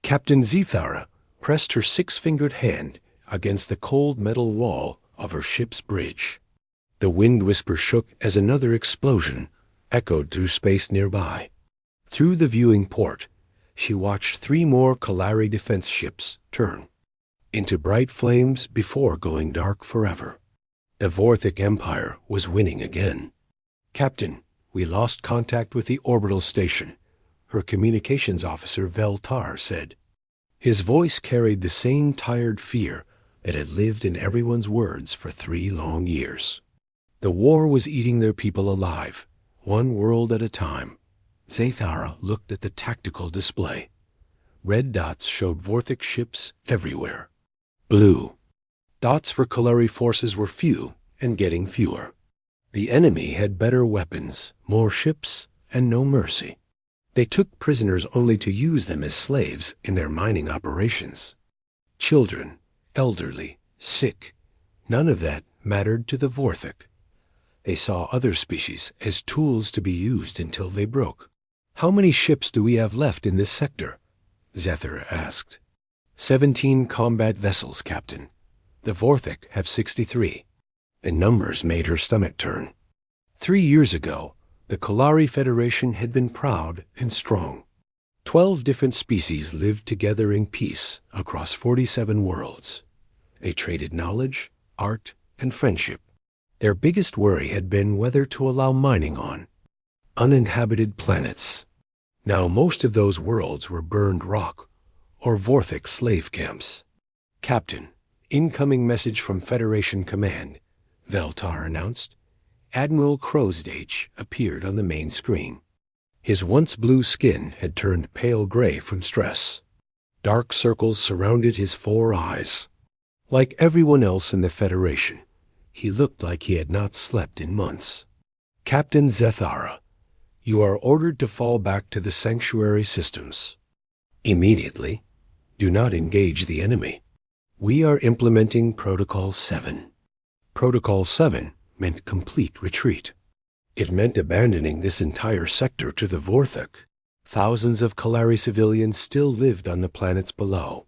Captain Zethara pressed her six-fingered hand against the cold metal wall of her ship's bridge. The wind whisper shook as another explosion echoed through space nearby. Through the viewing port, she watched three more Kalari defense ships turn into bright flames before going dark forever. The Vorthic Empire was winning again. "Captain, we lost contact with the orbital station," her communications officer Veltar said. His voice carried the same tired fear that had lived in everyone's words for 3 long years. The war was eating their people alive, one world at a time. Zethara looked at the tactical display. Red dots showed Vorthic ships everywhere. Blue dots for Kalari forces were few and getting fewer. The enemy had better weapons, more ships, and no mercy. They took prisoners only to use them as slaves in their mining operations. Children, elderly, sick, none of that mattered to the Vorthic. They saw other species as tools to be used until they broke. "How many ships do we have left in this sector?" Zethara asked. 17 combat vessels, Captain. The Vorthic have 63. The numbers made her stomach turn. 3 years ago, the Kalari Federation had been proud and strong. 12 different species lived together in peace across 47 worlds. They traded knowledge, art, and friendship. Their biggest worry had been whether to allow mining on uninhabited planets. Now most of those worlds were burned rock or Vorthic slave camps. "Captain, incoming message from Federation Command," Veltar announced. Admiral Crowsdage appeared on the main screen. His once blue skin had turned pale gray from stress. Dark circles surrounded his 4 eyes. Like everyone else in the Federation, he looked like he had not slept in months. "Captain Zethara, you are ordered to fall back to the sanctuary systems. Immediately. Do not engage the enemy. We are implementing Protocol 7. Protocol 7 meant complete retreat. It meant abandoning this entire sector to the Vorthic. Thousands of Kalari civilians still lived on the planets below.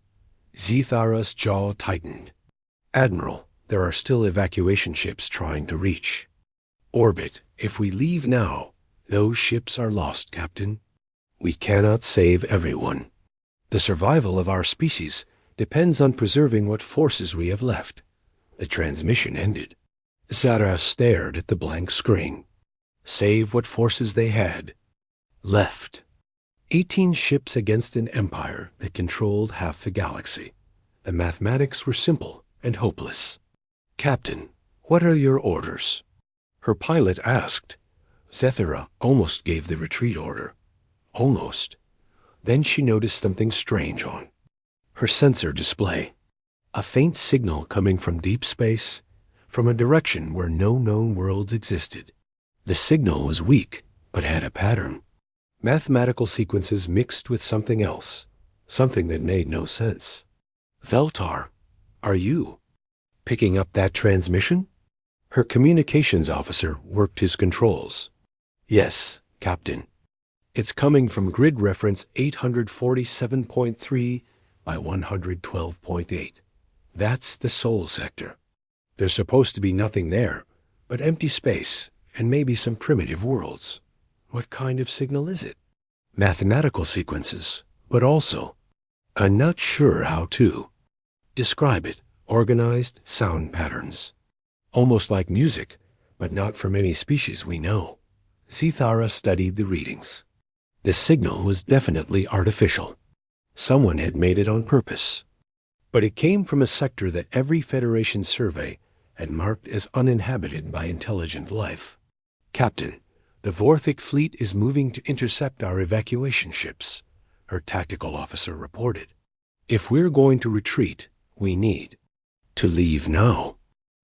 Zethara's jaw tightened. "Admiral, there are still evacuation ships trying to reach orbit. If we leave now, those ships are lost, Captain. We cannot save everyone. The survival of our species depends on preserving what forces we have left." The transmission ended. Zara stared at the blank screen. Save what forces they had left. 18 ships against an empire that controlled half the galaxy. The mathematics were simple and hopeless. "Captain, what are your orders?" her pilot asked. Zethara almost gave the retreat order. Almost. Then she noticed something strange on her sensor display. A faint signal coming from deep space, from a direction where no known worlds existed. The signal was weak, but had a pattern. Mathematical sequences mixed with something else, something that made no sense. "Veltar, are you picking up that transmission?" Her communications officer worked his controls. "Yes, Captain. It's coming from grid reference 847.3 by 112.8. That's the Soul Sector. There's supposed to be nothing there, but empty space and maybe some primitive worlds." "What kind of signal is it?" "Mathematical sequences, but also, I'm not sure how to describe it. Organized sound patterns. Almost like music, but not from any species we know." Zethara studied the readings. The signal was definitely artificial. Someone had made it on purpose. But it came from a sector that every Federation survey had marked as uninhabited by intelligent life. "Captain, the Vorthic fleet is moving to intercept our evacuation ships," her tactical officer reported. "If we're going to retreat, we need to leave now."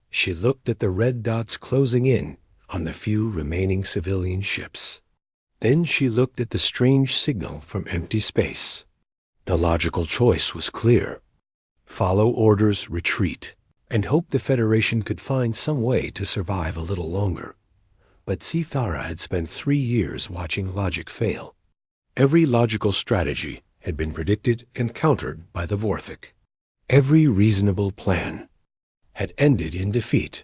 She looked at the red dots closing in on the few remaining civilian ships. Then she looked at the strange signal from empty space. The logical choice was clear. Follow orders, retreat, and hope the Federation could find some way to survive a little longer. But Zethara had spent 3 years watching logic fail. Every logical strategy had been predicted and countered by the Vorthik. Every reasonable plan had ended in defeat.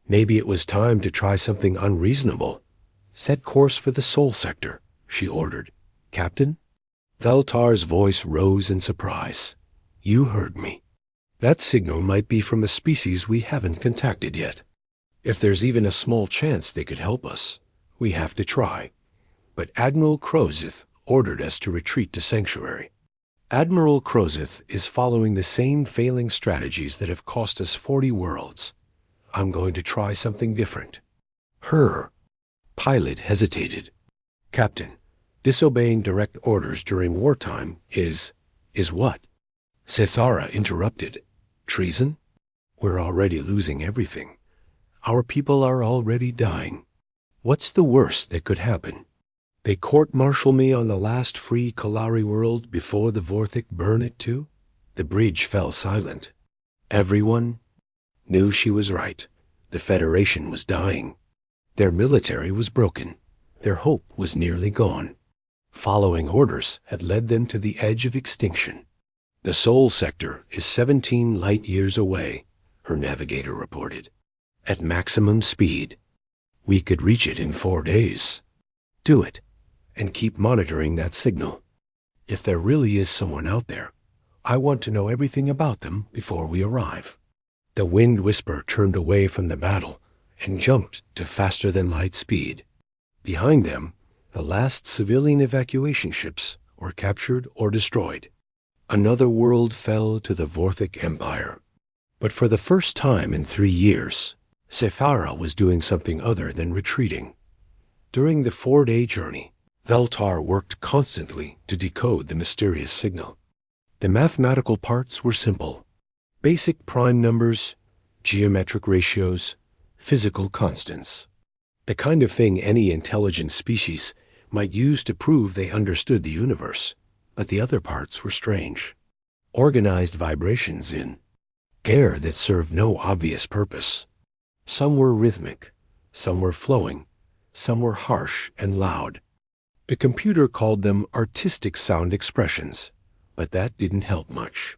Maybe it was time to try something unreasonable. Set course for the Sol Sector, she ordered. Captain? Veltar's voice rose in surprise. You heard me. That signal might be from a species we haven't contacted yet. If there's even a small chance they could help us, we have to try. But Admiral Crozith ordered us to retreat to Sanctuary. Admiral Crozith is following the same failing strategies that have cost us 40 worlds. I'm going to try something different. Her pilot hesitated. Captain, disobeying direct orders during wartime is what? Sethara interrupted. Treason? We're already losing everything. Our people are already dying. What's the worst that could happen? They court-martial me on the last free Kalari world before the Vorthik burn it too? The bridge fell silent. Everyone knew she was right. The Federation was dying. Their military was broken. Their hope was nearly gone. Following orders had led them to the edge of extinction. The Sol Sector is 17 light-years away, her navigator reported. At maximum speed. We could reach it in 4 days. Do it, and keep monitoring that signal. If there really is someone out there, I want to know everything about them before we arrive. The Wind Whisper turned away from the battle and jumped to faster-than-light speed. Behind them, the last civilian evacuation ships were captured or destroyed. Another world fell to the Vorthik Empire. But for the first time in 3 years, Sethara was doing something other than retreating. During the 4-day journey, Veltar worked constantly to decode the mysterious signal. The mathematical parts were simple. Basic prime numbers, geometric ratios, physical constants. The kind of thing any intelligent species might use to prove they understood the universe. But the other parts were strange. Organized vibrations in air that served no obvious purpose. Some were rhythmic, some were flowing, some were harsh and loud. The computer called them artistic sound expressions, but that didn't help much.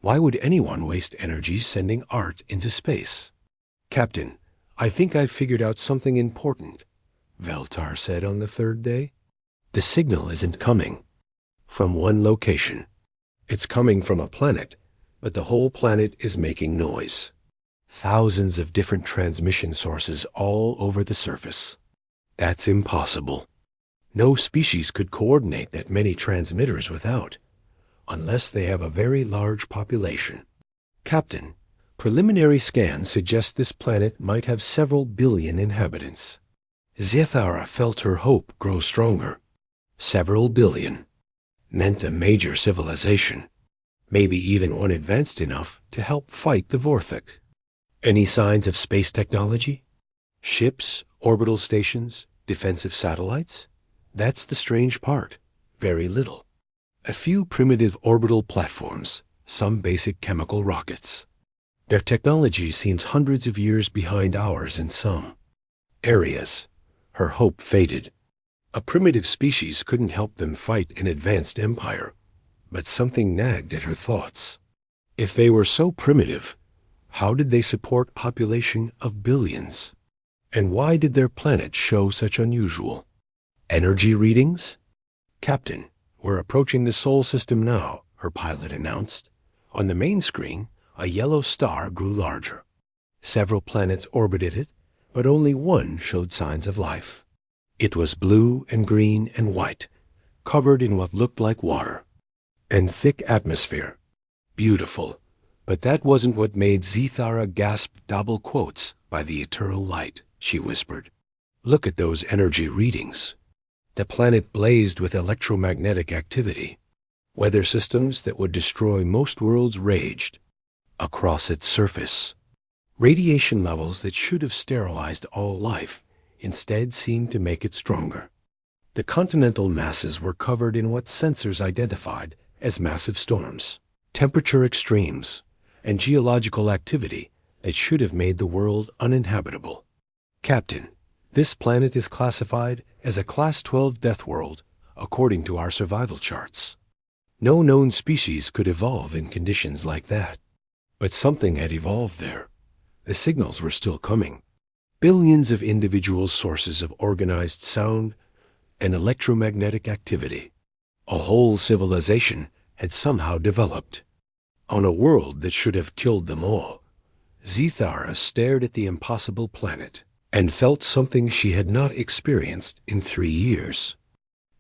Why would anyone waste energy sending art into space? Captain, I think I've figured out something important, Veltar said on the 3rd day. The signal isn't coming from one location. It's coming from a planet, but the whole planet is making noise. Thousands of different transmission sources all over the surface. That's impossible. No species could coordinate that many transmitters without, unless they have a very large population. Captain, preliminary scans suggest this planet might have several billion inhabitants. Sethara felt her hope grow stronger. Several billion meant a major civilization, maybe even one advanced enough to help fight the Vorthik. Any signs of space technology? Ships, orbital stations, defensive satellites? That's the strange part. Very little. A few primitive orbital platforms, some basic chemical rockets. Their technology seems hundreds of years behind ours in some areas. Her hope faded. A primitive species couldn't help them fight an advanced empire, but something nagged at her thoughts. If they were so primitive, how did they support a population of billions? And why did their planet show such unusual energy readings? Captain, we're approaching the Sol system now, her pilot announced. On the main screen, a yellow star grew larger. Several planets orbited it, but only one showed signs of life. It was blue and green and white, covered in what looked like water, and thick atmosphere. Beautiful, but that wasn't what made Sethara gasp double quotes by the eternal light, she whispered. Look at those energy readings. The planet blazed with electromagnetic activity. Weather systems that would destroy most worlds raged across its surface. Radiation levels that should have sterilized all life instead seemed to make it stronger. The continental masses were covered in what sensors identified as massive storms, temperature extremes, and geological activity that should have made the world uninhabitable. Captain, this planet is classified as a Class 12 death world according to our survival charts. No known species could evolve in conditions like that. But something had evolved there. The signals were still coming. Billions of individual sources of organized sound and electromagnetic activity. A whole civilization had somehow developed. On a world that should have killed them all, Zithara stared at the impossible planet and felt something she had not experienced in 3 years.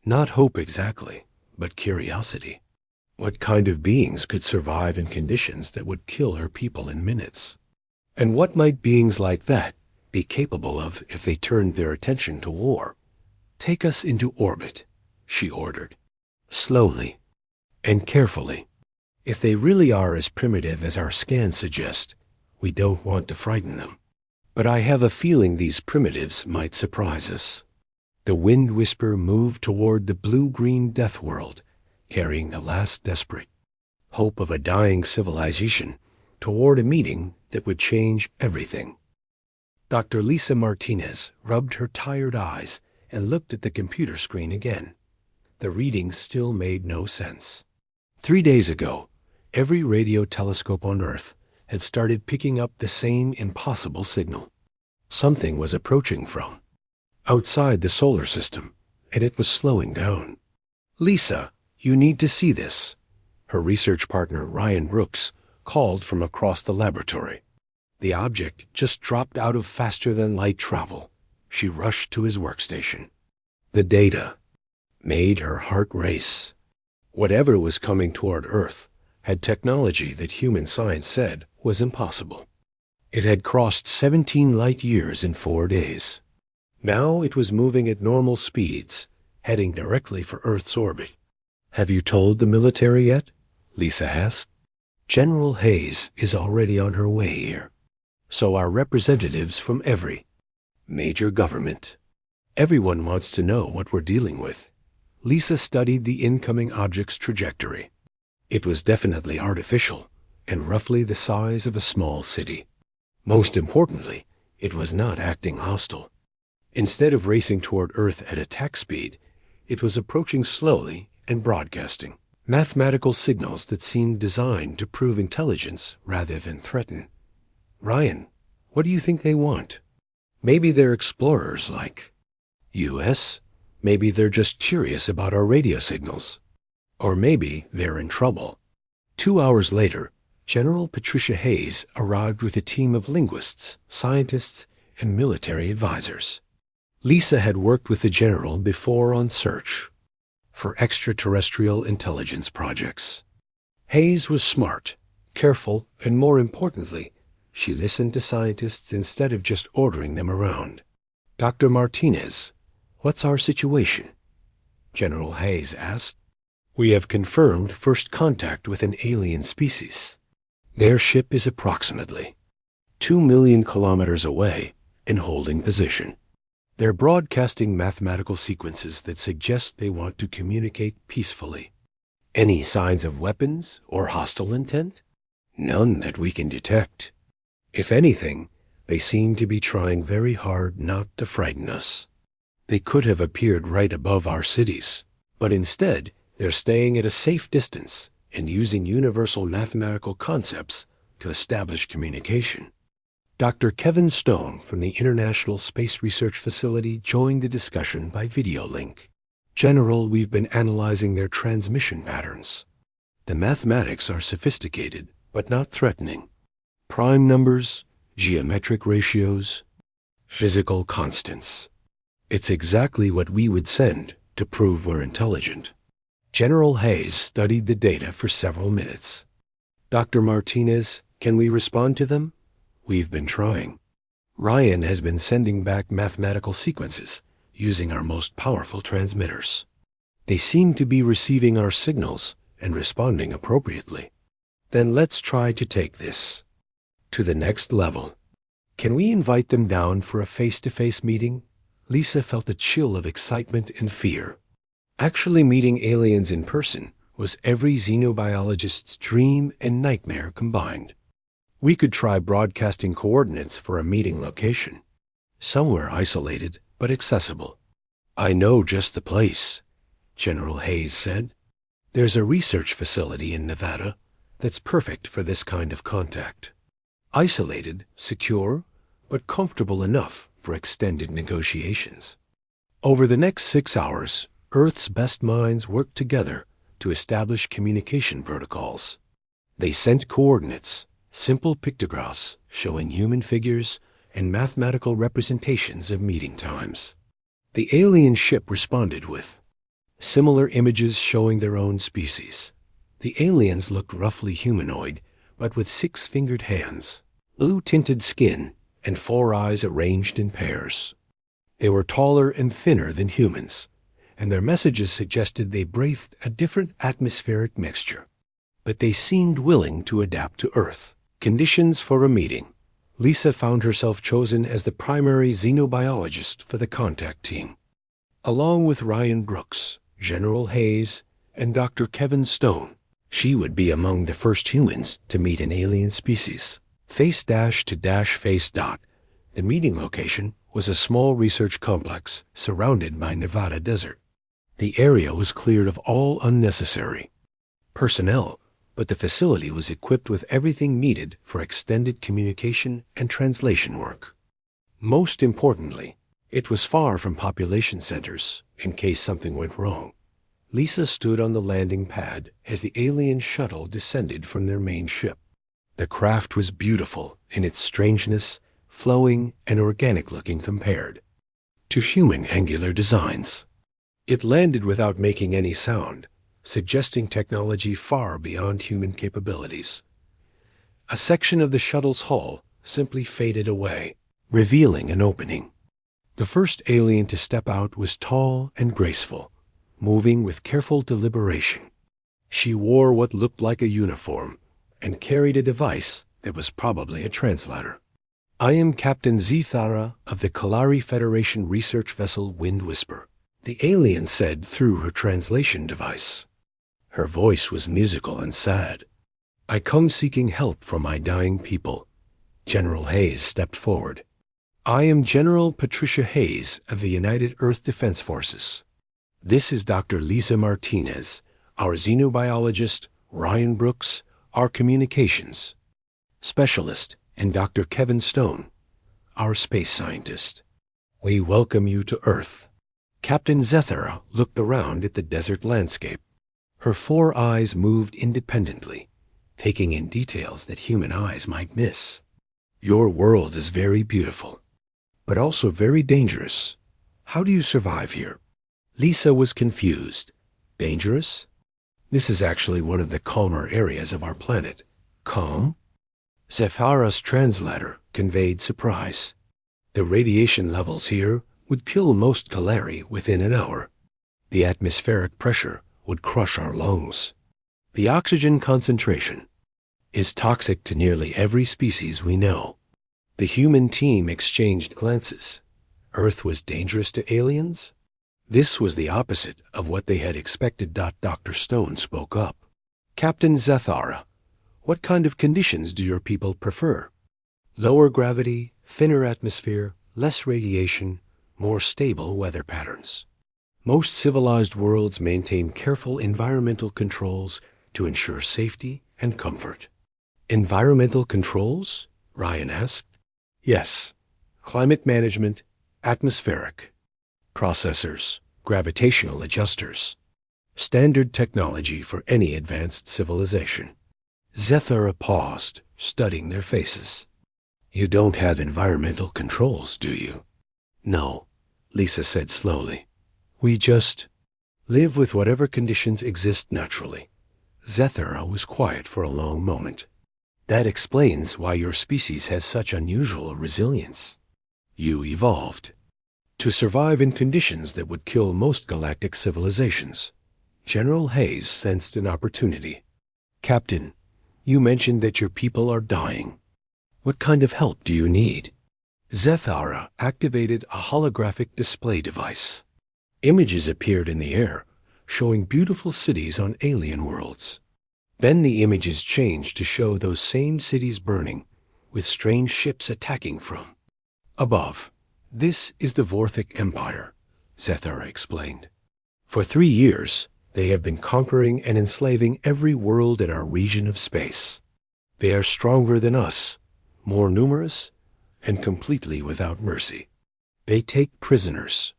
Not hope exactly, but curiosity. What kind of beings could survive in conditions that would kill her people in minutes? And what might beings like that be capable of if they turned their attention to war? "Take us into orbit," she ordered, slowly and carefully. "If they really are as primitive as our scans suggest, we don't want to frighten them. But I have a feeling these primitives might surprise us." The Wind Whisper moved toward the blue-green death world, carrying the last desperate hope of a dying civilization toward a meeting that would change everything. Dr. Lisa Martinez rubbed her tired eyes and looked at the computer screen again. The readings still made no sense. 3 days ago, every radio telescope on Earth had started picking up the same impossible signal. Something was approaching from outside the solar system, and it was slowing down. "Lisa, you need to see this," her research partner Ryan Brooks called from across the laboratory. The object just dropped out of faster-than-light travel. She rushed to his workstation. The data made her heart race. Whatever was coming toward Earth had technology that human science said was impossible. It had crossed 17 light years in 4 days. Now it was moving at normal speeds, heading directly for Earth's orbit. "Have you told the military yet?" Lisa asked. "General Hayes is already on her way here. So are representatives from every major government. Everyone wants to know what we're dealing with." Lisa studied the incoming object's trajectory. It was definitely artificial and roughly the size of a small city. Most importantly, it was not acting hostile. Instead of racing toward Earth at attack speed, it was approaching slowly and broadcasting mathematical signals that seemed designed to prove intelligence rather than threaten. "Ryan, what do you think they want? Maybe they're explorers like US. Maybe they're just curious about our radio signals. Or maybe they're in trouble." 2 hours later, General Patricia Hayes arrived with a team of linguists, scientists, and military advisors. Lisa had worked with the general before on search for extraterrestrial intelligence projects. Hayes was smart, careful, and more importantly, she listened to scientists instead of just ordering them around. "Dr. Martinez, what's our situation?" General Hayes asked. "We have confirmed first contact with an alien species. Their ship is approximately 2 million kilometers away and holding position. They're broadcasting mathematical sequences that suggest they want to communicate peacefully. Any signs of weapons or hostile intent? None that we can detect. If anything, they seem to be trying very hard not to frighten us. They could have appeared right above our cities, but instead they're staying at a safe distance and using universal mathematical concepts to establish communication." Dr. Kevin Stone from the International Space Research Facility joined the discussion by video link. "General, we've been analyzing their transmission patterns. The mathematics are sophisticated, but not threatening. Prime numbers, geometric ratios, physical constants. It's exactly what we would send to prove we're intelligent." General Hayes studied the data for several minutes. "Dr. Martinez, can we respond to them?" "We've been trying. Ryan has been sending back mathematical sequences using our most powerful transmitters. They seem to be receiving our signals and responding appropriately. Then let's try to take this to the next level. Can we invite them down for a face-to-face meeting?" Lisa felt a chill of excitement and fear. Actually meeting aliens in person was every xenobiologist's dream and nightmare combined. "We could try broadcasting coordinates for a meeting location. Somewhere isolated but accessible." "I know just the place," General Hayes said. There's a research facility in Nevada that's perfect for this kind of contact. Isolated, secure, but comfortable enough for extended negotiations. Over the next 6 hours, Earth's best minds worked together to establish communication protocols. They sent coordinates, simple pictographs showing human figures, and mathematical representations of meeting times. The alien ship responded with similar images showing their own species. The aliens looked roughly humanoid, but with 6-fingered hands, blue-tinted skin, and 4 eyes arranged in pairs. They were taller and thinner than humans, and their messages suggested they breathed a different atmospheric mixture. But they seemed willing to adapt to Earth. Conditions for a meeting. Lisa found herself chosen as the primary xenobiologist for the contact team. Along with Ryan Brooks, General Hayes, and Dr. Kevin Stone, she would be among the first humans to meet an alien species. Face dash to dash face dot. The meeting location was a small research complex surrounded by Nevada desert. The area was cleared of all unnecessary personnel, but the facility was equipped with everything needed for extended communication and translation work. Most importantly, it was far from population centers in case something went wrong. Lisa stood on the landing pad as the alien shuttle descended from their main ship. The craft was beautiful in its strangeness, flowing and organic-looking compared to human angular designs. It landed without making any sound, suggesting technology far beyond human capabilities. A section of the shuttle's hull simply faded away, revealing an opening. The first alien to step out was tall and graceful, moving with careful deliberation. She wore what looked like a uniform and carried a device that was probably a translator. "I am Captain Zethara of the Kalari Federation research vessel Wind Whisper," the alien said through her translation device. Her voice was musical and sad. "I come seeking help for my dying people." General Hayes stepped forward. "I am General Patricia Hayes of the United Earth Defense Forces. This is Dr. Lisa Martinez, our xenobiologist, Ryan Brooks, our communications specialist, and Dr. Kevin Stone, our space scientist. We welcome you to Earth." Captain Zethara looked around at the desert landscape. Her 4 eyes moved independently, taking in details that human eyes might miss. "Your world is very beautiful, but also very dangerous. How do you survive here?" Lisa was confused. Dangerous? This is actually one of the calmer areas of our planet. Calm? Zethara's translator conveyed surprise. The radiation levels here would kill most Kalari within an hour. The atmospheric pressure would crush our lungs. The oxygen concentration is toxic to nearly every species we know. The human team exchanged glances. Earth was dangerous to aliens? This was the opposite of what they had expected. Dr. Stone spoke up. "Captain Zethara, what kind of conditions do your people prefer?" "Lower gravity, thinner atmosphere, less radiation, more stable weather patterns. Most civilized worlds maintain careful environmental controls to ensure safety and comfort." "Environmental controls?" Ryan asked. "Yes. Climate management, atmospheric, processors, gravitational adjusters. Standard technology for any advanced civilization." Zethara paused, studying their faces. "You don't have environmental controls, do you?" "No," Lisa said slowly. "We just live with whatever conditions exist naturally." Zethara was quiet for a long moment. "That explains why your species has such unusual resilience. You evolved to survive in conditions that would kill most galactic civilizations." General Hayes sensed an opportunity. "Captain, you mentioned that your people are dying. What kind of help do you need?" Zethara activated a holographic display device. Images appeared in the air, showing beautiful cities on alien worlds. Then the images changed to show those same cities burning, with strange ships attacking from above. "This is the Vorthic Empire," Zethara explained. "For 3 years, They have been conquering and enslaving every world in our region of space. They are stronger than us, more numerous, and completely without mercy. They take prisoners,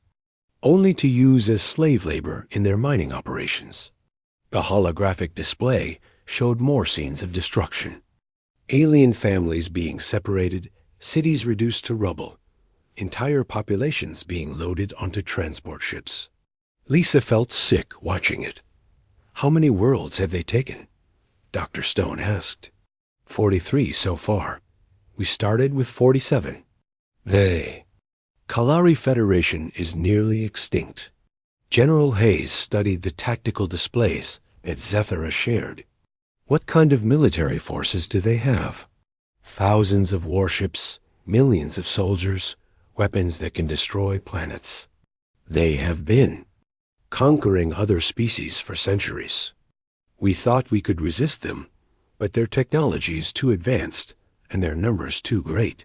only to use as slave labor in their mining operations. The holographic display showed more scenes of destruction. Alien families being separated, cities reduced to rubble, entire populations being loaded onto transport ships. Lisa felt sick watching it. How many worlds have they taken? Dr. Stone asked. 43 so far. We started with 47. Kalari Federation is nearly extinct. General Hayes studied the tactical displays that Zethara shared. What kind of military forces do they have? Thousands of warships, millions of soldiers, weapons that can destroy planets. They have been conquering other species for centuries. We thought we could resist them, but their technology is too advanced and their numbers too great.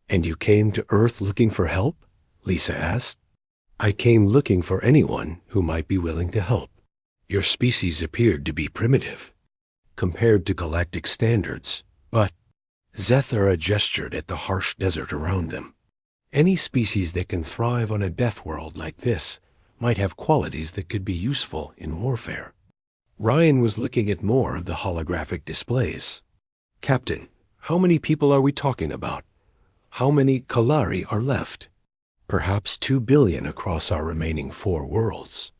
And you came to Earth looking for help? Lisa asked. I came looking for anyone who might be willing to help. Your species appeared to be primitive, compared to galactic standards, but Zethara gestured at the harsh desert around them. Any species that can thrive on a death world like this might have qualities that could be useful in warfare. Ryan was looking at more of the holographic displays. Captain, how many people are we talking about? How many Kalari are left? Perhaps 2 billion across our remaining 4 worlds.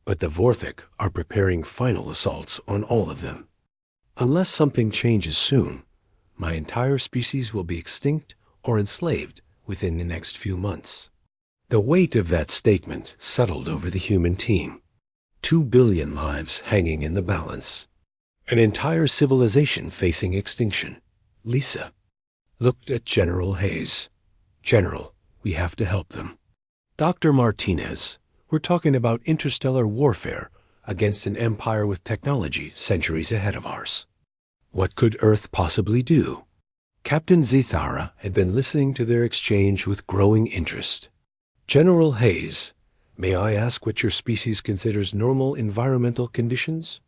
But the Vorthik are preparing final assaults on all of them. Unless something changes soon, my entire species will be extinct or enslaved within the next few months. The weight of that statement settled over the human team. 2 billion lives hanging in the balance. An entire civilization facing extinction. Lisa looked at General Hayes. General, we have to help them. Dr. Martinez, we're talking about interstellar warfare against an empire with technology centuries ahead of ours. What could Earth possibly do? Captain Zethara had been listening to their exchange with growing interest. General Hayes, may I ask what your species considers normal environmental conditions?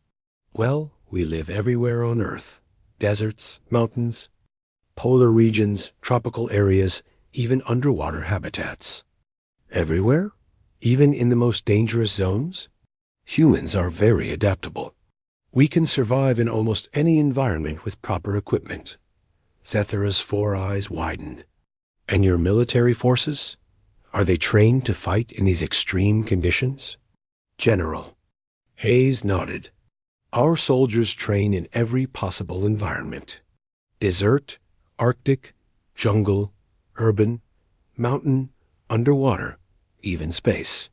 Well, we live everywhere on Earth. Deserts, mountains, polar regions, tropical areas, even underwater habitats. Everywhere? Even in the most dangerous zones? Humans are very adaptable. We can survive in almost any environment with proper equipment. Zethara's 4 eyes widened. And your military forces? Are they trained to fight in these extreme conditions? General. Hayes nodded. Our soldiers train in every possible environment. Desert, Arctic, jungle, urban, mountain, underwater, even space.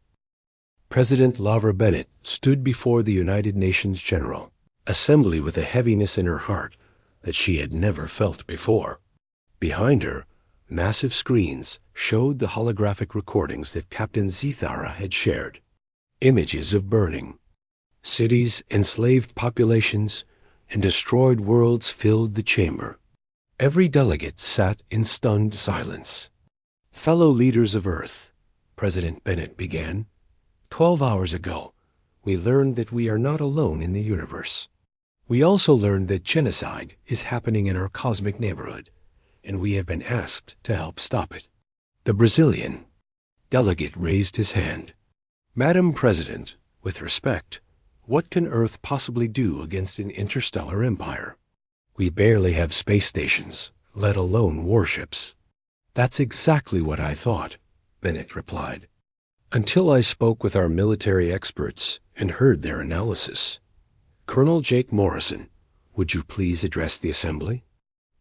President Lavra Bennett stood before the United Nations General Assembly with a heaviness in her heart that she had never felt before. Behind her, massive screens showed the holographic recordings that Captain Zethara had shared. Images of burning. Cities, enslaved populations, and destroyed worlds filled the chamber. Every delegate sat in stunned silence. Fellow leaders of Earth, President Bennett began, 12 hours ago, we learned that we are not alone in the universe. We also learned that genocide is happening in our cosmic neighborhood, and we have been asked to help stop it. The Brazilian delegate raised his hand. Madam President, with respect, what can Earth possibly do against an interstellar empire? We barely have space stations, let alone warships. That's exactly what I thought, Bennett replied. Until I spoke with our military experts and heard their analysis. Colonel Jake Morrison, would you please address the assembly?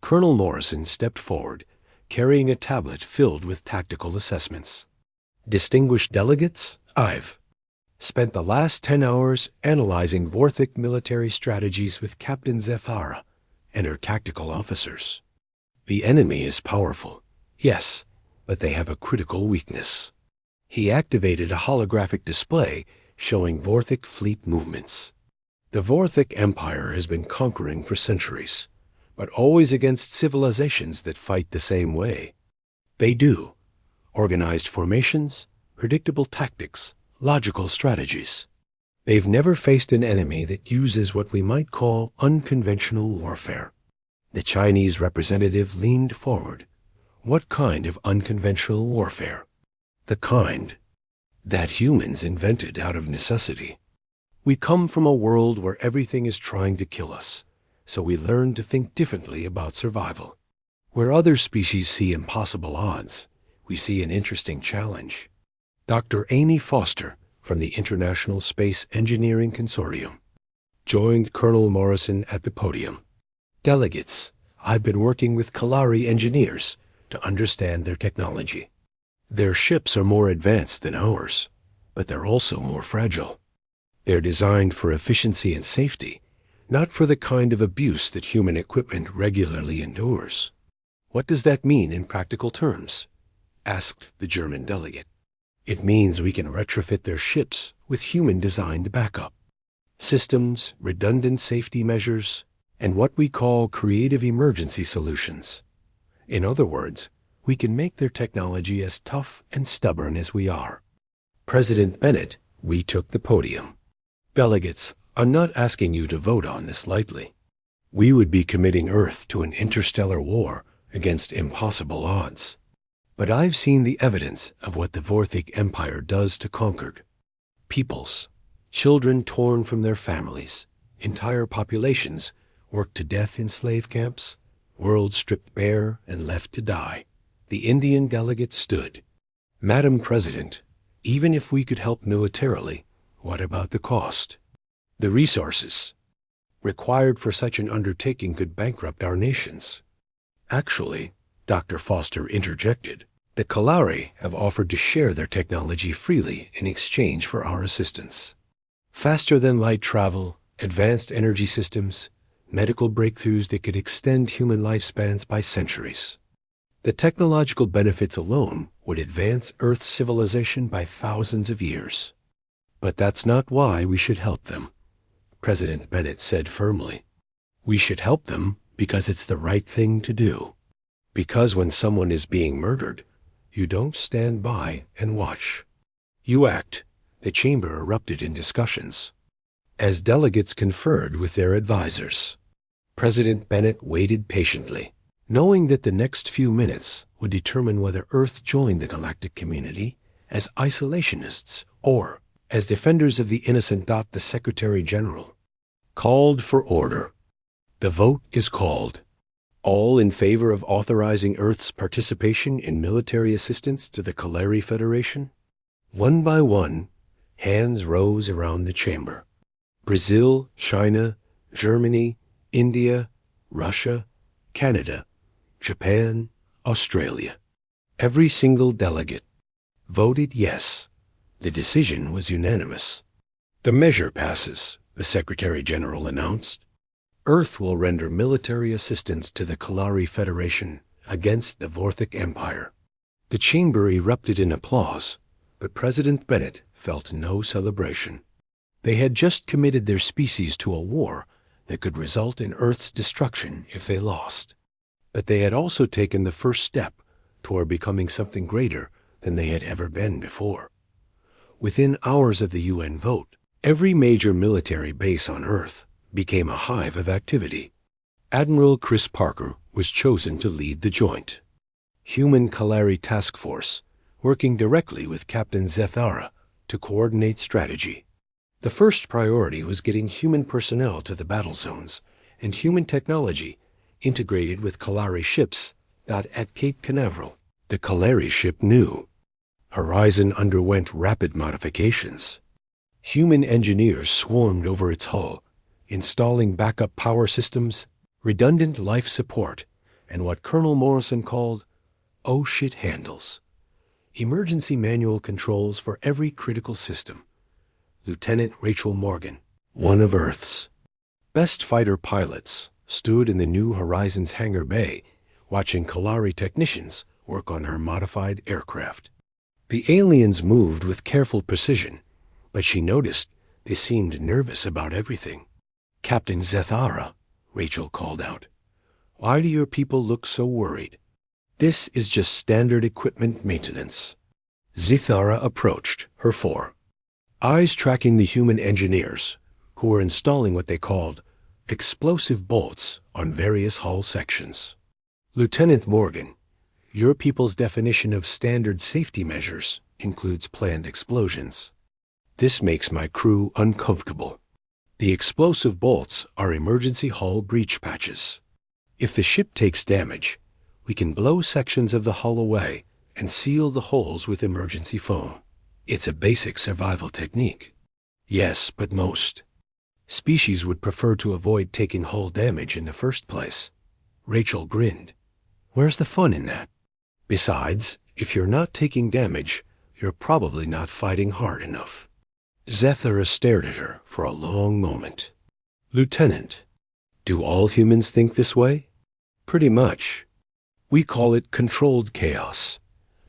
Colonel Morrison stepped forward, carrying a tablet filled with tactical assessments. Distinguished delegates, I've spent the last 10 hours analyzing Vorthik military strategies with Captain Zethara and her tactical officers. The enemy is powerful, yes, but they have a critical weakness. He activated a holographic display showing Vorthik fleet movements. The Vorthik Empire has been conquering for centuries, but always against civilizations that fight the same way. They do. Organized formations, predictable tactics, logical strategies. They've never faced an enemy that uses what we might call unconventional warfare. The Chinese representative leaned forward. What kind of unconventional warfare? The kind that humans invented out of necessity. We come from a world where everything is trying to kill us, so we learn to think differently about survival. Where other species see impossible odds, we see an interesting challenge. Dr. Amy Foster from the International Space Engineering Consortium joined Colonel Morrison at the podium. Delegates, I've been working with Kalari engineers to understand their technology. Their ships are more advanced than ours, but they're also more fragile. They're designed for efficiency and safety, not for the kind of abuse that human equipment regularly endures. What does that mean in practical terms? Asked the German delegate. It means we can retrofit their ships with human-designed backup systems, redundant safety measures, and what we call creative emergency solutions. In other words, we can make their technology as tough and stubborn as we are. President Bennett, we took the podium. Delegates, I'm not asking you to vote on this lightly. We would be committing Earth to an interstellar war against impossible odds. But I've seen the evidence of what the Vorthic Empire does to conquered peoples. Children torn from their families, entire populations worked to death in slave camps, worlds stripped bare and left to die. The Indian delegate stood. Madam President, even if we could help militarily, what about the cost? The resources required for such an undertaking could bankrupt our nations. Actually, Dr. Foster interjected, the Kalari have offered to share their technology freely in exchange for our assistance. Faster-than-light travel, advanced energy systems, medical breakthroughs that could extend human lifespans by centuries. The technological benefits alone would advance Earth's civilization by thousands of years. But that's not why we should help them, President Bennett said firmly. We should help them because it's the right thing to do. Because when someone is being murdered, you don't stand by and watch. You act. The chamber erupted in discussions. As delegates conferred with their advisors, President Bennett waited patiently, knowing that the next few minutes would determine whether Earth joined the galactic community as isolationists or as defenders of the innocent. The Secretary General called for order. The vote is called. All in favor of authorizing Earth's participation in military assistance to the Kalari Federation? One by one, hands rose around the chamber. Brazil, China, Germany, India, Russia, Canada, Japan, Australia. Every single delegate voted yes. The decision was unanimous. The measure passes, the Secretary General announced. Earth will render military assistance to the Kalari Federation against the Vorthic Empire. The chamber erupted in applause, but President Bennett felt no celebration. They had just committed their species to a war that could result in Earth's destruction if they lost. But they had also taken the first step toward becoming something greater than they had ever been before. Within hours of the UN vote, every major military base on Earth became a hive of activity. Admiral Chris Parker was chosen to lead the joint Human Kalari Task Force, working directly with Captain Zethara to coordinate strategy. The first priority was getting human personnel to the battle zones and human technology integrated with Kalari ships at Cape Canaveral. The Kalari ship knew. Horizon underwent rapid modifications. Human engineers swarmed over its hull, installing backup power systems, redundant life support, and what Colonel Morrison called "oh shit" handles. Emergency manual controls for every critical system. Lieutenant Rachel Morgan, one of Earth's best fighter pilots, stood in the New Horizons hangar bay, watching Kalari technicians work on her modified aircraft. The aliens moved with careful precision, but she noticed they seemed nervous about everything. "Captain Zethara," Rachel called out, "why do your people look so worried? This is just standard equipment maintenance." Zethara approached her four. eyes tracking the human engineers, who were installing what they called explosive bolts on various hull sections. Lieutenant Morgan, your people's definition of standard safety measures includes planned explosions. This makes my crew uncomfortable. The explosive bolts are emergency hull breach patches. If the ship takes damage, we can blow sections of the hull away and seal the holes with emergency foam. It's a basic survival technique. Yes, but most species would prefer to avoid taking hull damage in the first place. Rachel grinned. Where's the fun in that? Besides, if you're not taking damage, you're probably not fighting hard enough. Zethara stared at her for a long moment. Lieutenant, do all humans think this way? Pretty much. We call it controlled chaos.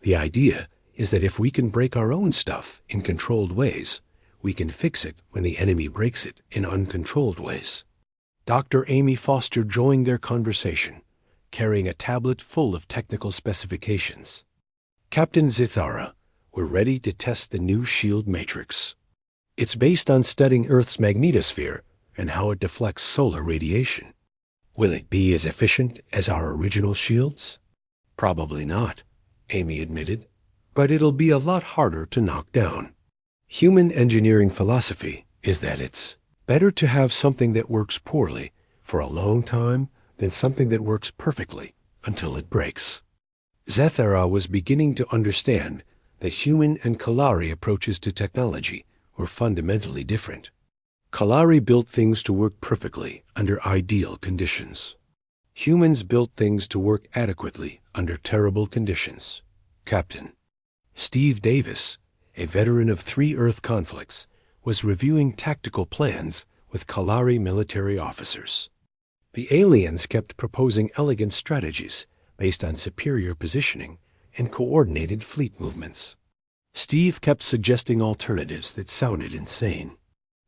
The idea is that if we can break our own stuff in controlled ways, we can fix it when the enemy breaks it in uncontrolled ways. Dr. Amy Foster joined their conversation, carrying a tablet full of technical specifications. Captain Zithara, we're ready to test the new shield matrix. It's based on studying Earth's magnetosphere and how it deflects solar radiation. Will it be as efficient as our original shields? Probably not, Amy admitted, but it'll be a lot harder to knock down. Human engineering philosophy is that it's better to have something that works poorly for a long time than something that works perfectly until it breaks. Zethara was beginning to understand that human and Kalari approaches to technology were fundamentally different. Kalari built things to work perfectly under ideal conditions. Humans built things to work adequately under terrible conditions. Captain Steve Davis, a veteran of 3 Earth conflicts, was reviewing tactical plans with Kalari military officers. The aliens kept proposing elegant strategies based on superior positioning and coordinated fleet movements. Steve kept suggesting alternatives that sounded insane.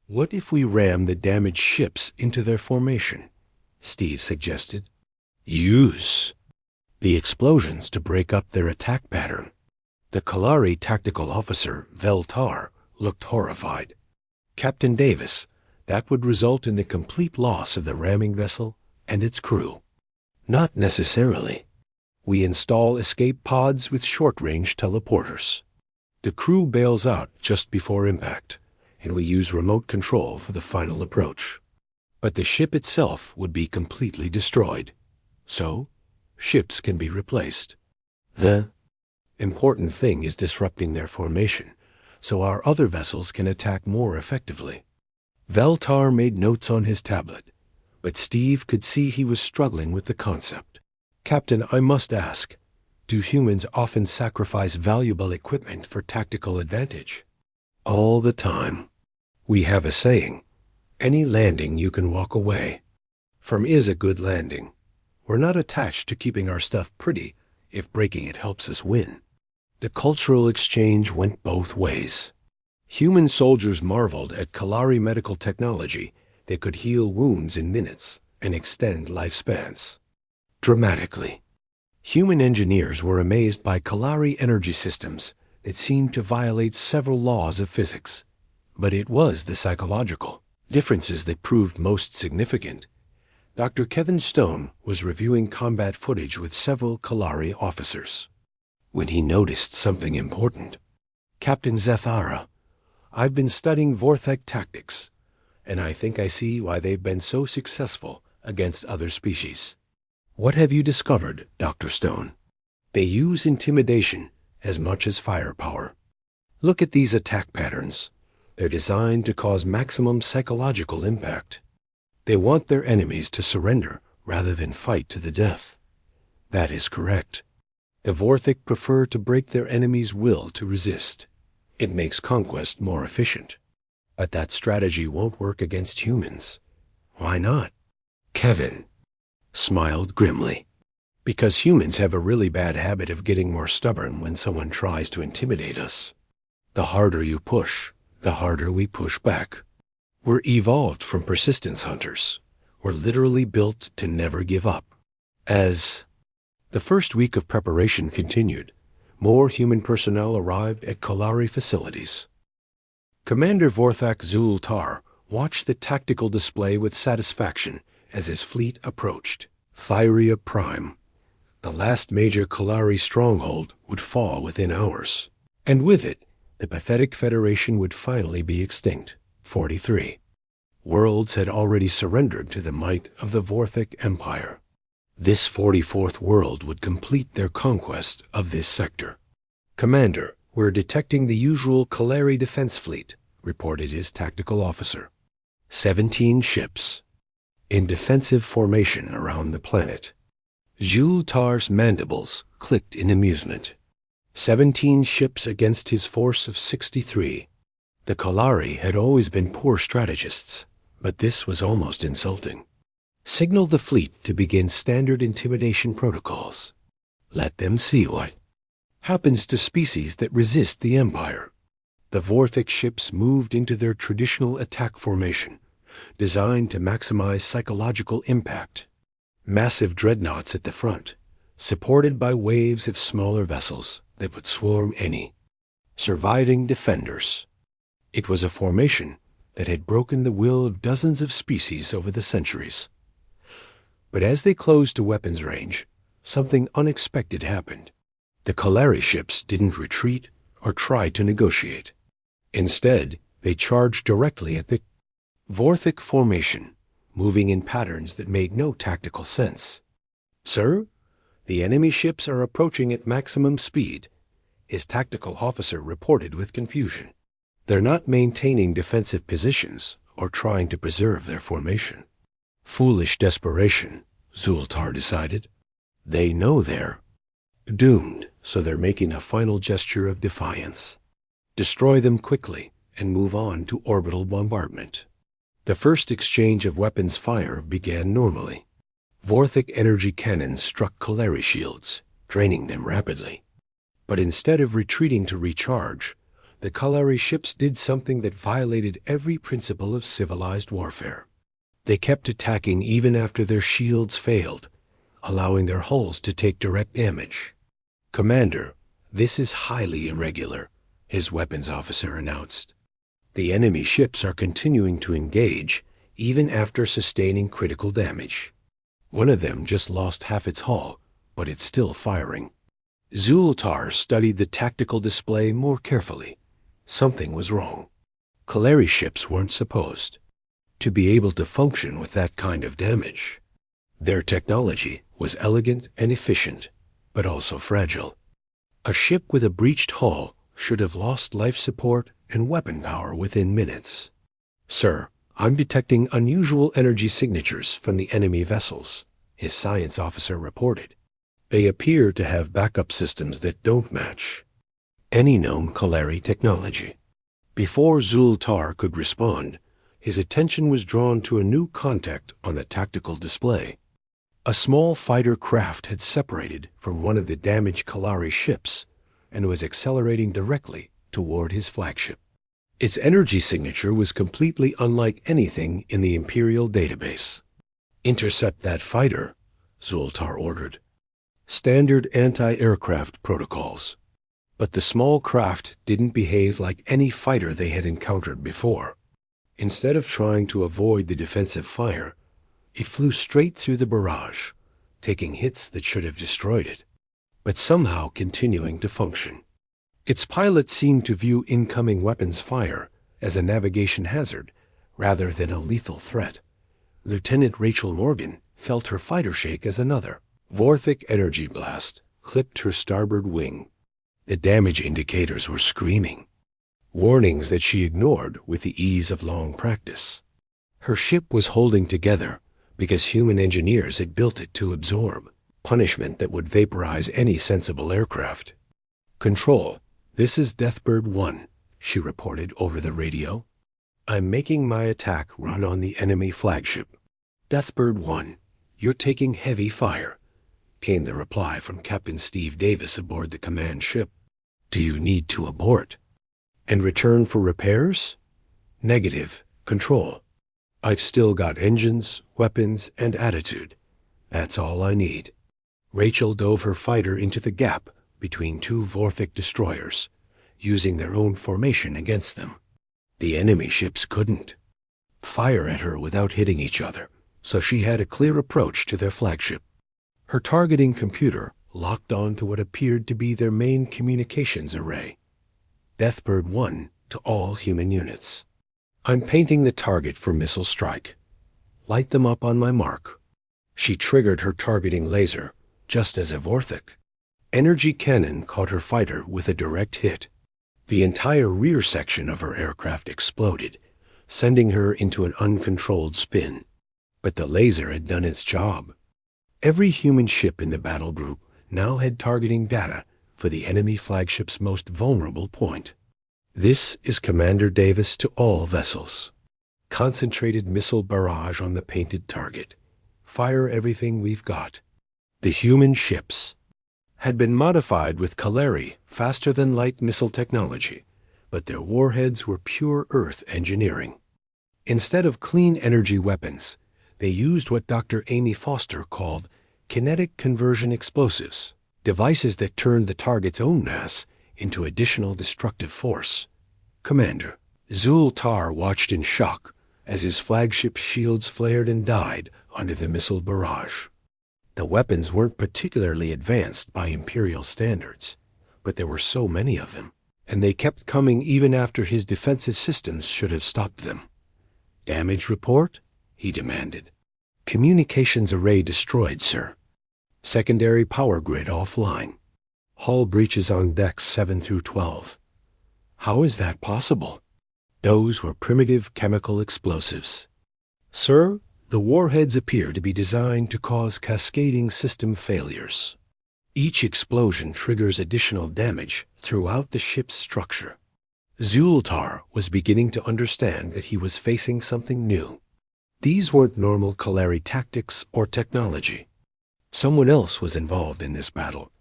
What if we ram the damaged ships into their formation? Steve suggested. Use the explosions to break up their attack pattern. The Kalari tactical officer, Veltar, looked horrified. Captain Davis, that would result in the complete loss of the ramming vessel and its crew. Not necessarily. We install escape pods with short-range teleporters. The crew bails out just before impact, and we use remote control for the final approach. But the ship itself would be completely destroyed. So, ships can be replaced. The important thing is disrupting their formation, so our other vessels can attack more effectively. Veltar made notes on his tablet, but Steve could see he was struggling with the concept. Captain, I must ask, do humans often sacrifice valuable equipment for tactical advantage? All the time. We have a saying, any landing you can walk away from is a good landing. We're not attached to keeping our stuff pretty if breaking it helps us win. The cultural exchange went both ways. Human soldiers marveled at Kalari medical technology that could heal wounds in minutes and extend lifespans dramatically. Human engineers were amazed by Kalari energy systems that seemed to violate several laws of physics. But it was the psychological differences that proved most significant. Dr. Kevin Stone was reviewing combat footage with several Kalari officers when he noticed something important. Captain Zethara, I've been studying Vorthek tactics, and I think I see why they've been so successful against other species. What have you discovered, Dr. Stone? They use intimidation as much as firepower. Look at these attack patterns. They're designed to cause maximum psychological impact. They want their enemies to surrender rather than fight to the death. That is correct. The Vorthek prefer to break their enemy's will to resist. It makes conquest more efficient. But that strategy won't work against humans. Why not? Kevin smiled grimly. Because humans have a really bad habit of getting more stubborn when someone tries to intimidate us. The harder you push, the harder we push back. We're evolved from persistence hunters. We're literally built to never give up. As the first week of preparation continued, more human personnel arrived at Kalari facilities. Commander Vorthak Zultar watched the tactical display with satisfaction as his fleet approached. Thyria Prime. The last major Kalari stronghold would fall within hours. And with it, the pathetic Federation would finally be extinct. 43. Worlds had already surrendered to the might of the Vorthak Empire. This 44th world would complete their conquest of this sector. Commander, we're detecting the usual Kalari defense fleet, reported his tactical officer. 17 ships in defensive formation around the planet. Zultar's mandibles clicked in amusement. 17 ships against his force of 63. The Kalari had always been poor strategists, but this was almost insulting. Signal the fleet to begin standard intimidation protocols. Let them see what happens to species that resist the Empire. The Vorthak ships moved into their traditional attack formation, designed to maximize psychological impact. Massive dreadnoughts at the front, supported by waves of smaller vessels that would swarm any surviving defenders. It was a formation that had broken the will of dozens of species over the centuries. But as they closed to weapons range, something unexpected happened. The Kalari ships didn't retreat or try to negotiate. Instead, they charged directly at the Vorthak formation, moving in patterns that made no tactical sense. "Sir, the enemy ships are approaching at maximum speed," his tactical officer reported with confusion. "They're not maintaining defensive positions or trying to preserve their formation." Foolish desperation, Zultar decided. They know they're doomed, so they're making a final gesture of defiance. Destroy them quickly and move on to orbital bombardment. The first exchange of weapons fire began normally. Vorthak energy cannons struck Kalari shields, draining them rapidly. But instead of retreating to recharge, the Kalari ships did something that violated every principle of civilized warfare. They kept attacking even after their shields failed, allowing their hulls to take direct damage. "Commander, this is highly irregular," his weapons officer announced. "The enemy ships are continuing to engage even after sustaining critical damage. One of them just lost half its hull, but it's still firing." Zultar studied the tactical display more carefully. Something was wrong. Kalari ships weren't supposed to be able to function with that kind of damage. Their technology was elegant and efficient, but also fragile. A ship with a breached hull should have lost life support and weapon power within minutes. "Sir, I'm detecting unusual energy signatures from the enemy vessels," his science officer reported. "They appear to have backup systems that don't match any known Kalari technology." Before Zultar could respond, his attention was drawn to a new contact on the tactical display. A small fighter craft had separated from one of the damaged Kalari ships and was accelerating directly toward his flagship. Its energy signature was completely unlike anything in the Imperial database. "Intercept that fighter," Zultar ordered. Standard anti-aircraft protocols. But the small craft didn't behave like any fighter they had encountered before. Instead of trying to avoid the defensive fire, it flew straight through the barrage, taking hits that should have destroyed it, but somehow continuing to function. Its pilot seemed to view incoming weapons fire as a navigation hazard rather than a lethal threat. Lieutenant Rachel Morgan felt her fighter shake as another Vorthak energy blast clipped her starboard wing. The damage indicators were screaming, warnings that she ignored with the ease of long practice. Her ship was holding together because human engineers had built it to absorb punishment that would vaporize any sensible aircraft. "Control, this is Deathbird 1, she reported over the radio. "I'm making my attack run on the enemy flagship." "Deathbird 1, you're taking heavy fire," came the reply from Captain Steve Davis aboard the command ship. "Do you need to abort and return for repairs?" "Negative, Control. I've still got engines, weapons, and attitude. That's all I need." Rachel dove her fighter into the gap between two Vorthak destroyers, using their own formation against them. The enemy ships couldn't fire at her without hitting each other, so she had a clear approach to their flagship. Her targeting computer locked on to what appeared to be their main communications array. Deathbird 1 to all human units. I'm painting the target for missile strike. Light them up on my mark. She triggered her targeting laser, just as a Vorthik energy cannon caught her fighter with a direct hit. The entire rear section of her aircraft exploded, sending her into an uncontrolled spin. But the laser had done its job. Every human ship in the battle group now had targeting data for the enemy flagship's most vulnerable point. This is Commander Davis to all vessels. Concentrated missile barrage on the painted target. Fire everything we've got. The human ships had been modified with Kaleri faster-than-light missile technology, but their warheads were pure Earth engineering. Instead of clean energy weapons, they used what Dr. Amy Foster called kinetic conversion explosives, devices that turned the target's own mass into additional destructive force. Commander Zul Tar watched in shock as his flagship's shields flared and died under the missile barrage. The weapons weren't particularly advanced by Imperial standards, but there were so many of them, and they kept coming even after his defensive systems should have stopped them. Damage report? He demanded. Communications array destroyed, sir. Secondary power grid offline. Hull breaches on decks 7 through 12. How is that possible? Those were primitive chemical explosives. Sir, the warheads appear to be designed to cause cascading system failures. Each explosion triggers additional damage throughout the ship's structure. Zultar was beginning to understand that he was facing something new. These weren't normal Kaleri tactics or technology. Someone else was involved in this battle.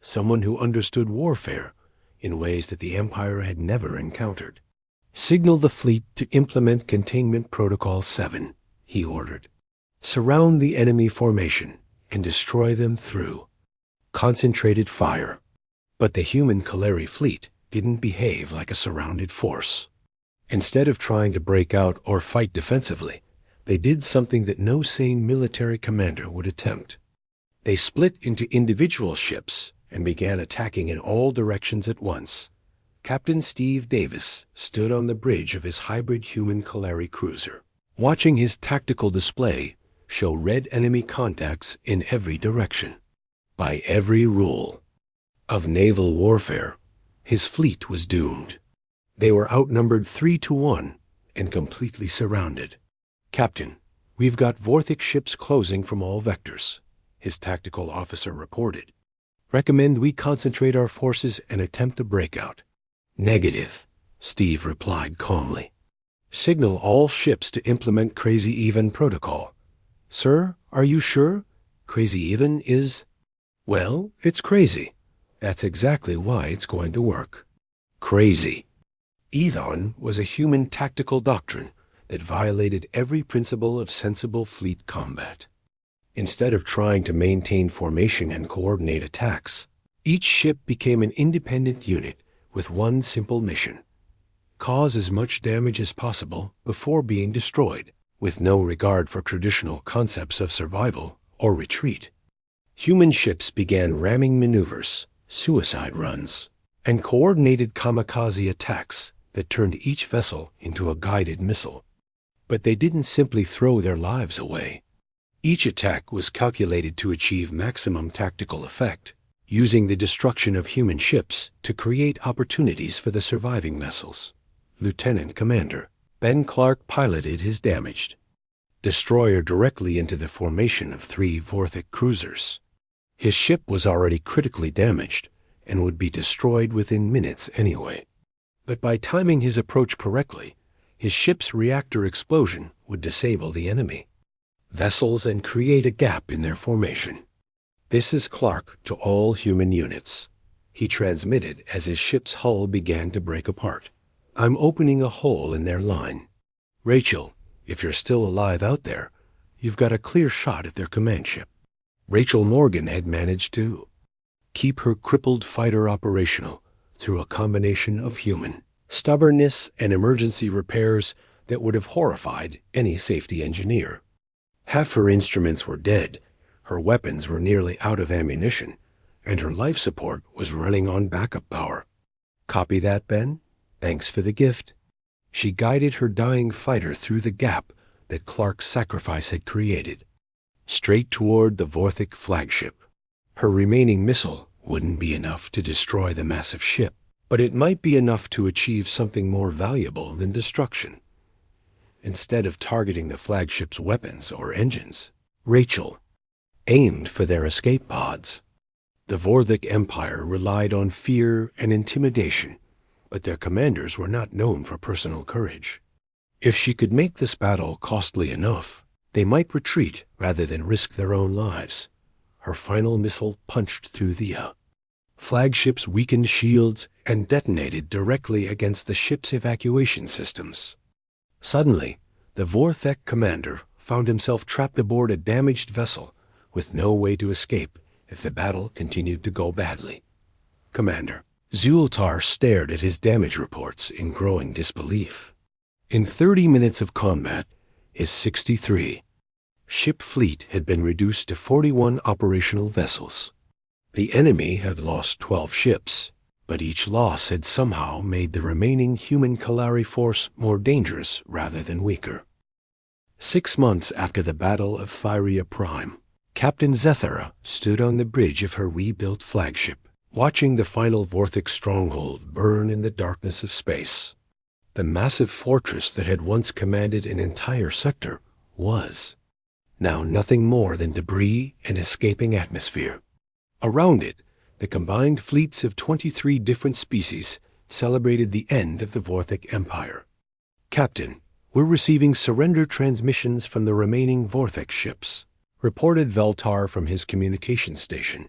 Someone who understood warfare in ways that the Empire had never encountered. Signal the fleet to implement Containment Protocol 7. He ordered. Surround the enemy formation and destroy them through concentrated fire. But the human Kaleri fleet didn't behave like a surrounded force. Instead of trying to break out or fight defensively, they did something that no sane military commander would attempt. They split into individual ships and began attacking in all directions at once. Captain Steve Davis stood on the bridge of his hybrid human Kaleri cruiser, watching his tactical display show red enemy contacts in every direction. By every rule of naval warfare, his fleet was doomed. They were outnumbered 3-1 and completely surrounded. Captain, we've got Vorthik ships closing from all vectors, his tactical officer reported. Recommend we concentrate our forces and attempt a breakout. Negative, Steve replied calmly. Signal all ships to implement Crazy Even protocol. Sir, are you sure? Crazy Even is... Well, it's crazy. That's exactly why it's going to work. Crazy. Ethon was a human tactical doctrine that violated every principle of sensible fleet combat. Instead of trying to maintain formation and coordinate attacks, each ship became an independent unit with one simple mission: cause as much damage as possible before being destroyed, with no regard for traditional concepts of survival or retreat. Human ships began ramming maneuvers, suicide runs, and coordinated kamikaze attacks that turned each vessel into a guided missile. But they didn't simply throw their lives away. Each attack was calculated to achieve maximum tactical effect, using the destruction of human ships to create opportunities for the surviving vessels. Lieutenant Commander Ben Clark piloted his damaged destroyer directly into the formation of 3 Vorthik cruisers. His ship was already critically damaged and would be destroyed within minutes anyway. But by timing his approach correctly, his ship's reactor explosion would disable the enemy vessels and create a gap in their formation. This is Clark to all human units. He transmitted as his ship's hull began to break apart. I'm opening a hole in their line. Rachel, if you're still alive out there, you've got a clear shot at their command ship. Rachel Morgan had managed to keep her crippled fighter operational through a combination of human stubbornness, and emergency repairs that would have horrified any safety engineer. Half her instruments were dead, her weapons were nearly out of ammunition, and her life support was running on backup power. Copy that, Ben? Thanks for the gift. She guided her dying fighter through the gap that Clark's sacrifice had created, straight toward the Vorthic flagship. Her remaining missile wouldn't be enough to destroy the massive ship, but it might be enough to achieve something more valuable than destruction. Instead of targeting the flagship's weapons or engines, Rachel aimed for their escape pods. The Vorthic Empire relied on fear and intimidation, but their commanders were not known for personal courage. If she could make this battle costly enough, they might retreat rather than risk their own lives. Her final missile punched through the flagship's weakened shields and detonated directly against the ship's evacuation systems. Suddenly, the Vorthic commander found himself trapped aboard a damaged vessel with no way to escape if the battle continued to go badly. Commander Zultar stared at his damage reports in growing disbelief. In 30 minutes of combat, his 63 ship fleet had been reduced to 41 operational vessels. The enemy had lost 12 ships, but each loss had somehow made the remaining human Kalari force more dangerous rather than weaker. 6 months after the Battle of Thyria Prime, Captain Zethara stood on the bridge of her rebuilt flagship, watching the final Vorthic stronghold burn in the darkness of space. The massive fortress that had once commanded an entire sector was now nothing more than debris and escaping atmosphere. Around it, the combined fleets of 23 different species celebrated the end of the Vorthic Empire. Captain, we're receiving surrender transmissions from the remaining Vorthic ships, reported Veltar from his communication station.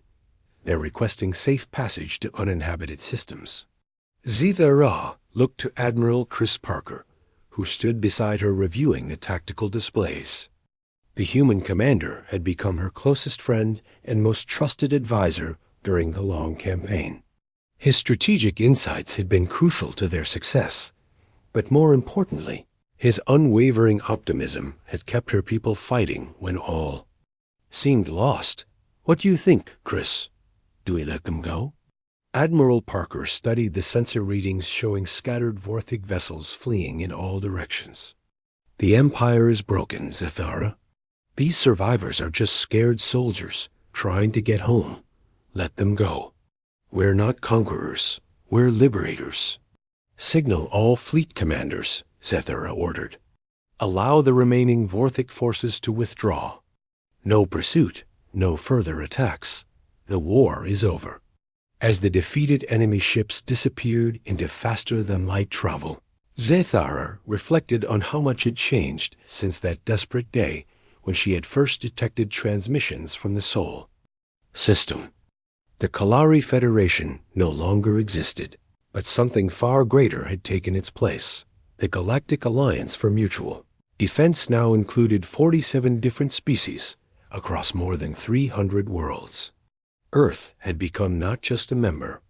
They're requesting safe passage to uninhabited systems. Zethara looked to Admiral Chris Parker, who stood beside her reviewing the tactical displays. The human commander had become her closest friend and most trusted advisor during the long campaign. His strategic insights had been crucial to their success, but more importantly, his unwavering optimism had kept her people fighting when all seemed lost. What do you think, Chris? Do we let them go? Admiral Parker studied the sensor readings showing scattered Vorthic vessels fleeing in all directions. The Empire is broken, Zethara. These survivors are just scared soldiers trying to get home. Let them go. We're not conquerors. We're liberators. Signal all fleet commanders, Zethara ordered. Allow the remaining Vorthic forces to withdraw. No pursuit, no further attacks. The war is over. As the defeated enemy ships disappeared into faster-than-light travel, Zethara reflected on how much had changed since that desperate day when she had first detected transmissions from the Sol system. The Kalari Federation no longer existed, but something far greater had taken its place. The Galactic Alliance for Mutual Defense now included 47 different species across more than 300 worlds. Earth had become not just a member,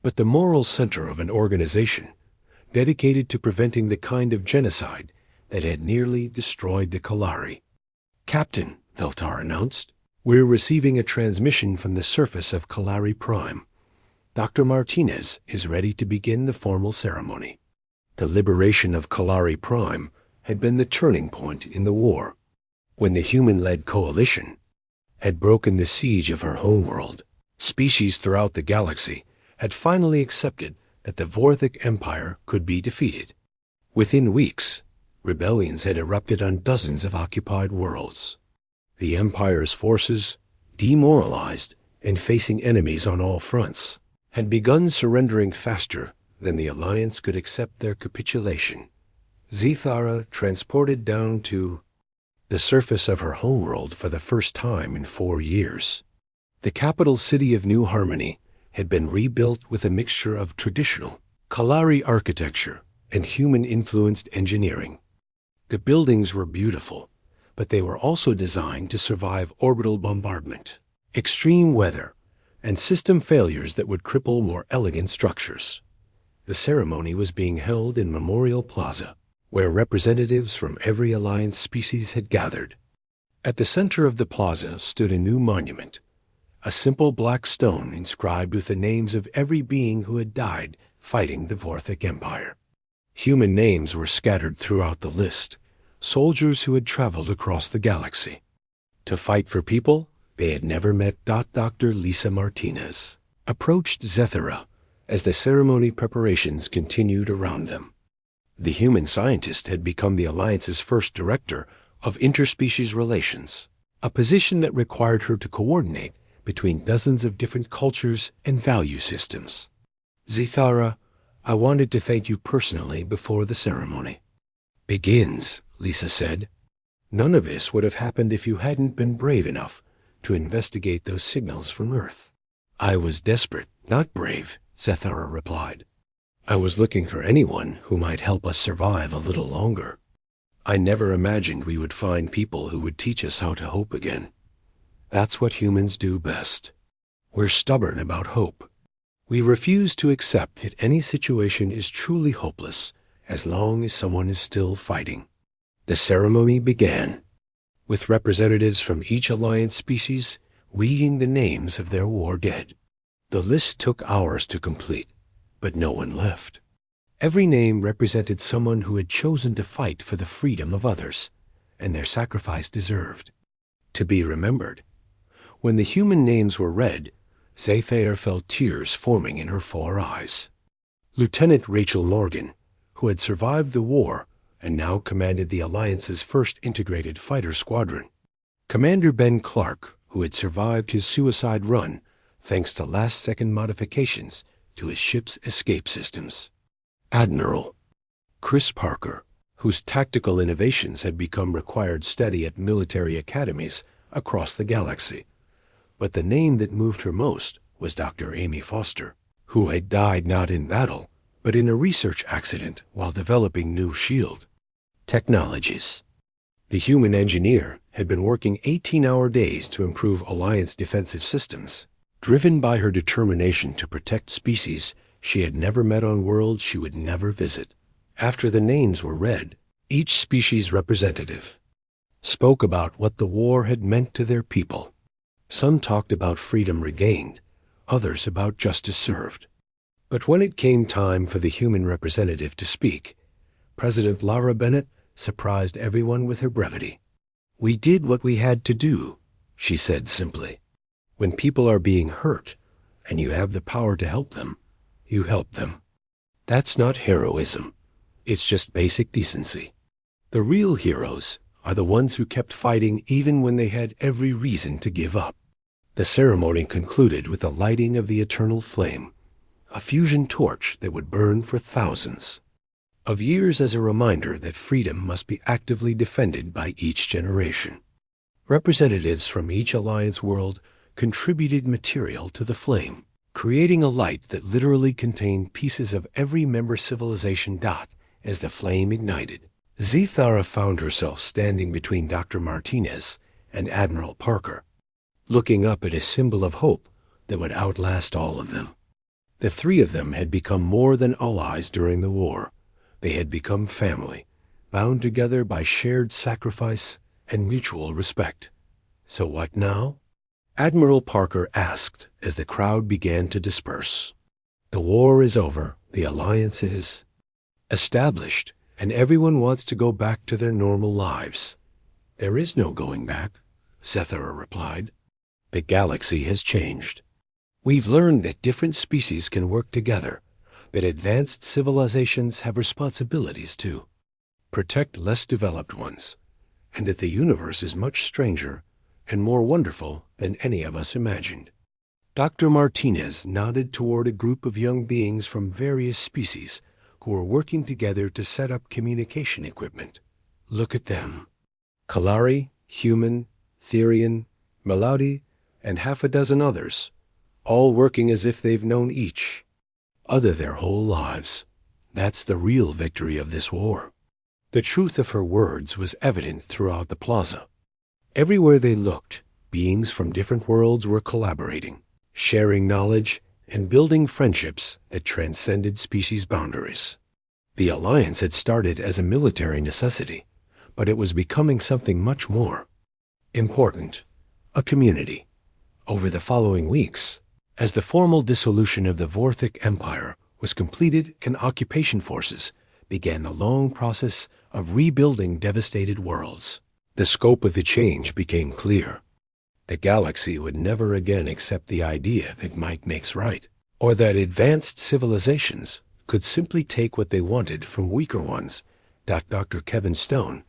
but the moral center of an organization dedicated to preventing the kind of genocide that had nearly destroyed the Kalari. Captain, Veltar announced, we're receiving a transmission from the surface of Kalari Prime. Dr. Martinez is ready to begin the formal ceremony. The liberation of Kalari Prime had been the turning point in the war, when the human-led coalition had broken the siege of her homeworld. Species throughout the galaxy had finally accepted that the Vorthic Empire could be defeated. Within weeks, rebellions had erupted on dozens of occupied worlds. The Empire's forces, demoralized and facing enemies on all fronts, had begun surrendering faster than the Alliance could accept their capitulation. Zethara transported down to the surface of her homeworld for the first time in 4 years. The capital city of New Harmony had been rebuilt with a mixture of traditional Kalari architecture and human-influenced engineering. The buildings were beautiful, but they were also designed to survive orbital bombardment, extreme weather, and system failures that would cripple more elegant structures. The ceremony was being held in Memorial Plaza, where representatives from every Alliance species had gathered. At the center of the plaza stood a new monument, a simple black stone inscribed with the names of every being who had died fighting the Vorthic Empire. Human names were scattered throughout the list, soldiers who had traveled across the galaxy. To fight for people they had never met. Dr. Lisa Martinez approached Zethara as the ceremony preparations continued around them. The human scientist had become the Alliance's first director of interspecies relations, a position that required her to coordinate between dozens of different cultures and value systems. Zethara, I wanted to thank you personally before the ceremony. Begins, Lisa said. None of this would have happened if you hadn't been brave enough to investigate those signals from Earth. I was desperate, not brave, Zethara replied. I was looking for anyone who might help us survive a little longer. I never imagined we would find people who would teach us how to hope again. That's what humans do best. We're stubborn about hope. We refuse to accept that any situation is truly hopeless as long as someone is still fighting. The ceremony began, with representatives from each Alliance species reading the names of their war dead. The list took hours to complete, but no one left. Every name represented someone who had chosen to fight for the freedom of others, and their sacrifice deserved to be remembered. When the human names were read, Zethara felt tears forming in her 4 eyes. Lieutenant Rachel Morgan, who had survived the war and now commanded the Alliance's first integrated fighter squadron. Commander Ben Clark, who had survived his suicide run thanks to last-second modifications to his ship's escape systems. Admiral Chris Parker, whose tactical innovations had become required study at military academies across the galaxy. But the name that moved her most was Dr. Amy Foster, who had died not in battle, but in a research accident while developing new shield technologies. The human engineer had been working 18-hour days to improve Alliance defensive systems, driven by her determination to protect species she had never met on worlds she would never visit. After the names were read, each species representative spoke about what the war had meant to their people. Some talked about freedom regained, others about justice served. But when it came time for the human representative to speak, President Lara Bennett surprised everyone with her brevity. We did what we had to do, she said simply. When people are being hurt, and you have the power to help them, you help them. That's not heroism. It's just basic decency. The real heroes are the ones who kept fighting even when they had every reason to give up. The ceremony concluded with the lighting of the eternal flame, a fusion torch that would burn for thousands of years as a reminder that freedom must be actively defended by each generation. Representatives from each Alliance world contributed material to the flame, creating a light that literally contained pieces of every member civilization as the flame ignited. Zethara found herself standing between Dr. Martinez and Admiral Parker, looking up at a symbol of hope that would outlast all of them. The 3 of them had become more than allies during the war. They had become family, bound together by shared sacrifice and mutual respect. So what now? Admiral Parker asked as the crowd began to disperse. The war is over, the Alliance is established, and everyone wants to go back to their normal lives. There is no going back, Zethara replied. The galaxy has changed. We've learned that different species can work together, that advanced civilizations have responsibilities to protect less developed ones, and that the universe is much stranger and more wonderful than any of us imagined. Dr. Martinez nodded toward a group of young beings from various species who were working together to set up communication equipment. Look at them. Kalari, Human, Therian, Melody, and half a dozen others, all working as if they've known each other their whole lives. That's the real victory of this war. The truth of her words was evident throughout the plaza. Everywhere they looked, beings from different worlds were collaborating, sharing knowledge, and building friendships that transcended species boundaries. The alliance had started as a military necessity, but it was becoming something much more important, a community. Over the following weeks, as the formal dissolution of the Vorthic Empire was completed, occupation forces began the long process of rebuilding devastated worlds. The scope of the change became clear. The galaxy would never again accept the idea that might makes right, or that advanced civilizations could simply take what they wanted from weaker ones. Dr. Kevin Stone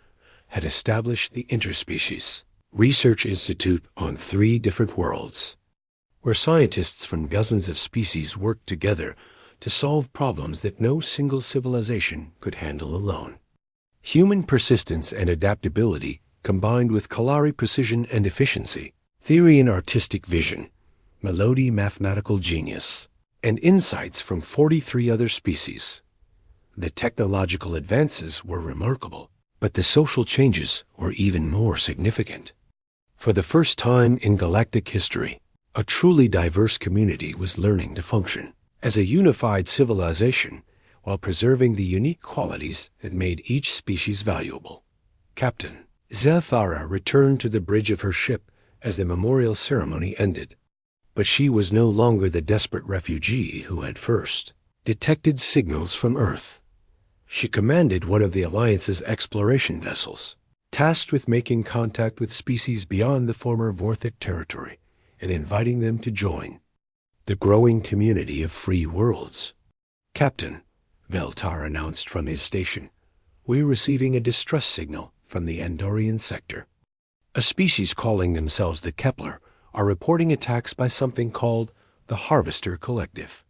had established the Interspecies Research Institute on 3 different worlds, where scientists from dozens of species worked together to solve problems that no single civilization could handle alone. Human persistence and adaptability combined with Kalari precision and efficiency, theory and artistic vision, melody mathematical genius, and insights from 43 other species. The technological advances were remarkable, but the social changes were even more significant. For the first time in galactic history, a truly diverse community was learning to function as a unified civilization while preserving the unique qualities that made each species valuable. Captain Zethara returned to the bridge of her ship as the memorial ceremony ended. But she was no longer the desperate refugee who had first detected signals from Earth. She commanded one of the Alliance's exploration vessels, tasked with making contact with species beyond the former Vorthic territory and inviting them to join the growing community of free worlds. Captain, Veltar announced from his station, we're receiving a distress signal from the Andorian sector. A species calling themselves the Kepler are reporting attacks by something called the Harvester Collective.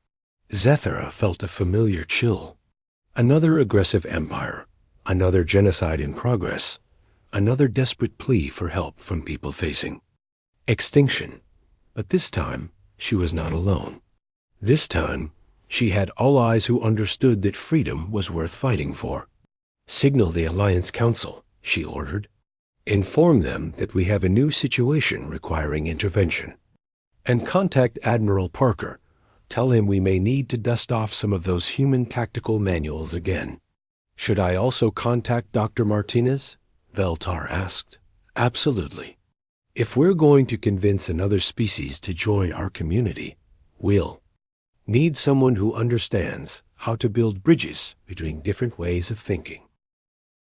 Zethara felt a familiar chill. Another aggressive empire, another genocide in progress, another desperate plea for help from people facing extinction. But this time, she was not alone. This time, she had allies who understood that freedom was worth fighting for. Signal the Alliance Council, she ordered. Inform them that we have a new situation requiring intervention. And contact Admiral Parker. Tell him we may need to dust off some of those human tactical manuals again. Should I also contact Dr. Martinez? Veltar asked. Absolutely. If we're going to convince another species to join our community, we'll need someone who understands how to build bridges between different ways of thinking.